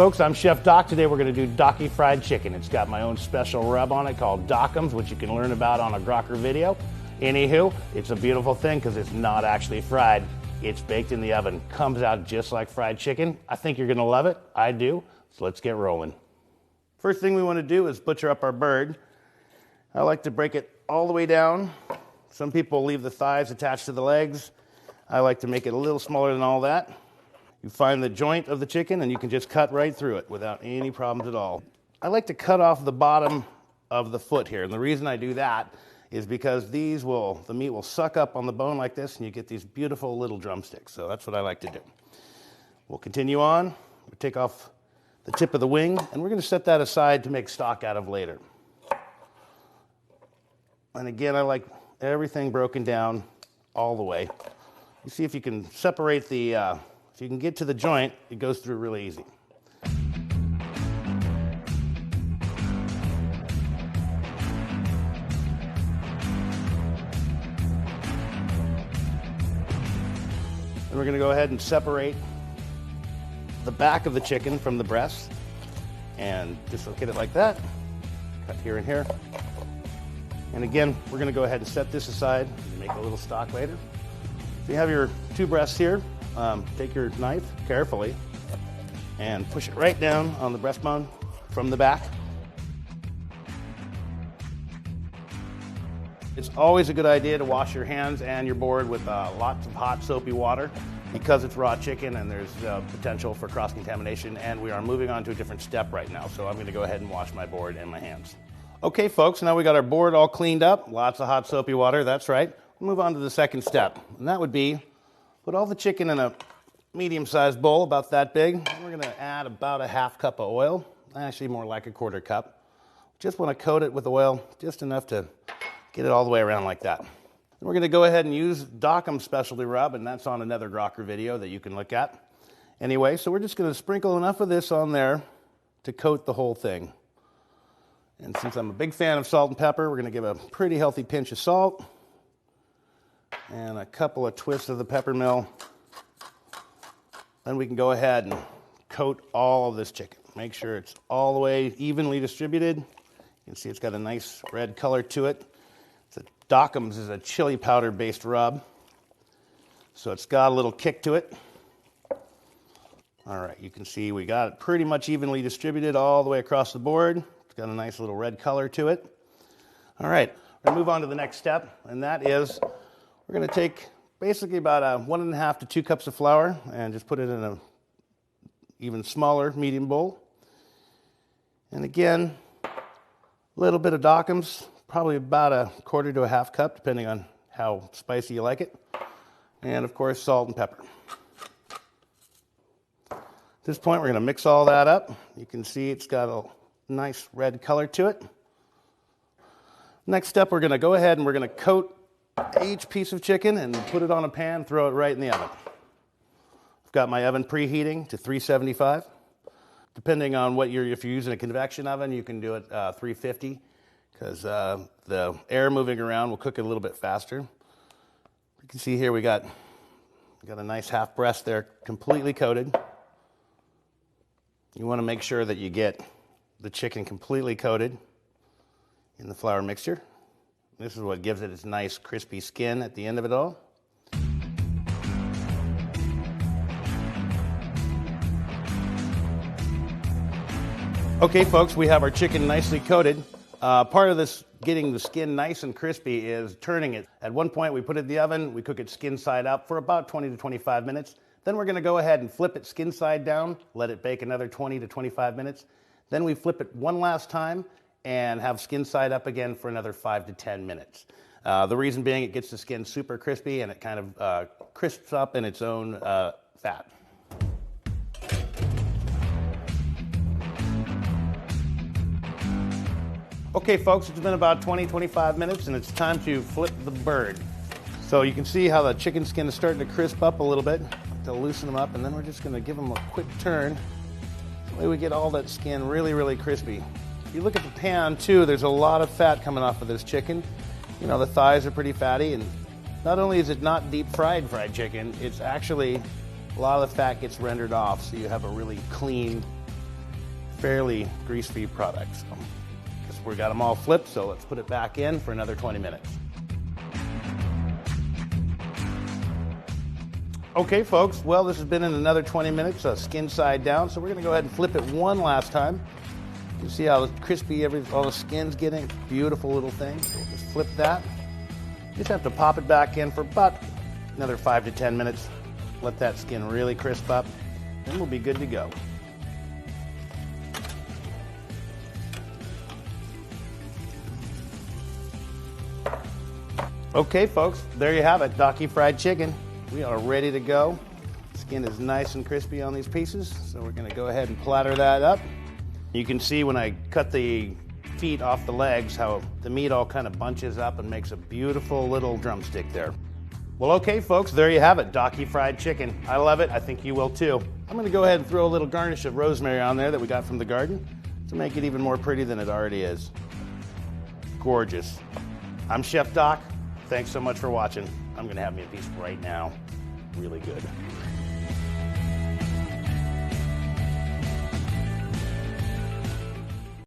Folks, I'm Chef Doc. Today we're going to do Docky fried chicken. It's got my own special rub on it called Dockums, which you can learn about on a Grocker video. Anywho, it's a beautiful thing because it's not actually fried. It's baked in the oven. Comes out just like fried chicken. I think you're going to love it. I do. So let's get rolling. First thing we want to do is butcher up our bird. I like to break it all the way down. Some people leave the thighs attached to the legs. I like to make it a little smaller than all that. You find the joint of the chicken and you can just cut right through it without any problems at all. I like to cut off the bottom of the foot here, and the reason I do that is because the meat will suck up on the bone like this and you get these beautiful little drumsticks. So that's what I like to do. We'll continue on. We'll take off the tip of the wing and we're going to set that aside to make stock out of later. And again, I like everything broken down all the way. You see if you can separate the if you can get to the joint, it goes through really easy. And we're going to go ahead and separate the back of the chicken from the breast and dislocate it like that. Cut here and here. And again, we're going to go ahead and set this aside and make a little stock later. So you have your two breasts here. Take your knife carefully and push it right down on the breastbone from the back. It's always a good idea to wash your hands and your board with lots of hot soapy water because it's raw chicken and there's potential for cross-contamination, and we are moving on to a different step right now. So I'm going to go ahead and wash my board and my hands. Okay folks, now we got our board all cleaned up, lots of hot soapy water, that's right. We'll move on to the second step, and that would be put all the chicken in a medium-sized bowl, about that big. We're going to add about a half cup of oil, actually more like a quarter cup. Just want to coat it with oil, just enough to get it all the way around like that. And we're going to go ahead and use Dockums specialty rub, and that's on another Grocker video that you can look at. Anyway, so we're just going to sprinkle enough of this on there to coat the whole thing. And since I'm a big fan of salt and pepper, we're going to give a pretty healthy pinch of salt and a couple of twists of the pepper mill. Then we can go ahead and coat all of this chicken. Make sure it's all the way evenly distributed. You can see it's got a nice red color to it. Dockums is a chili powder based rub, so it's got a little kick to it. All right, you can see we got it pretty much evenly distributed all the way across the board. It's got a nice little red color to it. All right, we're going to move on to the next step, and that is we're going to take basically about 1.5 to 2 cups of flour and just put it in a even smaller medium bowl. And again, a little bit of Dockums, probably about a quarter to a half cup, depending on how spicy you like it. And of course, salt and pepper. At this point, we're going to mix all that up. You can see it's got a nice red color to it. Next step, we're going to go ahead and we're going to coat each piece of chicken and put it on a pan, throw it right in the oven. I've got my oven preheating to 375. Depending on what if you're using a convection oven, you can do it 350 because the air moving around will cook it a little bit faster. You can see here we got a nice half breast there, completely coated. You want to make sure that you get the chicken completely coated in the flour mixture. This is what gives it its nice crispy skin at the end of it all. Okay folks, we have our chicken nicely coated. Part of this getting the skin nice and crispy is turning it. At one point we put it in the oven, we cook it skin side up for about 20 to 25 minutes. Then we're going to go ahead and flip it skin side down, let it bake another 20 to 25 minutes. Then we flip it one last time and have skin side up again for another 5 to 10 minutes. The reason being it gets the skin super crispy and it kind of crisps up in its own fat. Okay folks, it's been about 20-25 minutes and it's time to flip the bird. So you can see how the chicken skin is starting to crisp up a little bit to loosen them up, and then we're just going to give them a quick turn. That way we get all that skin really, really crispy. If you look at the pan too, there's a lot of fat coming off of this chicken. You know, the thighs are pretty fatty, and not only is it not deep fried chicken, it's actually a lot of the fat gets rendered off, so you have a really clean fairly grease-free product. So, guess we got them all flipped, so let's put it back in for another 20 minutes. Okay, folks, well, this has been in another 20 minutes, skin side down, so we're going to go ahead and flip it one last time. You see how crispy all the skin's getting? Beautiful little thing. So we'll just flip that. You just have to pop it back in for about another 5 to 10 minutes. Let that skin really crisp up, then we'll be good to go. Okay, folks, there you have it, Docky fried chicken. We are ready to go. Skin is nice and crispy on these pieces, so we're going to go ahead and platter that up. You can see when I cut the feet off the legs how the meat all kind of bunches up and makes a beautiful little drumstick there. Well, okay, folks, there you have it, Docky fried chicken. I love it. I think you will too. I'm going to go ahead and throw a little garnish of rosemary on there that we got from the garden to make it even more pretty than it already is. Gorgeous. I'm Chef Doc. Thanks so much for watching. I'm going to have me a piece right now. Really good.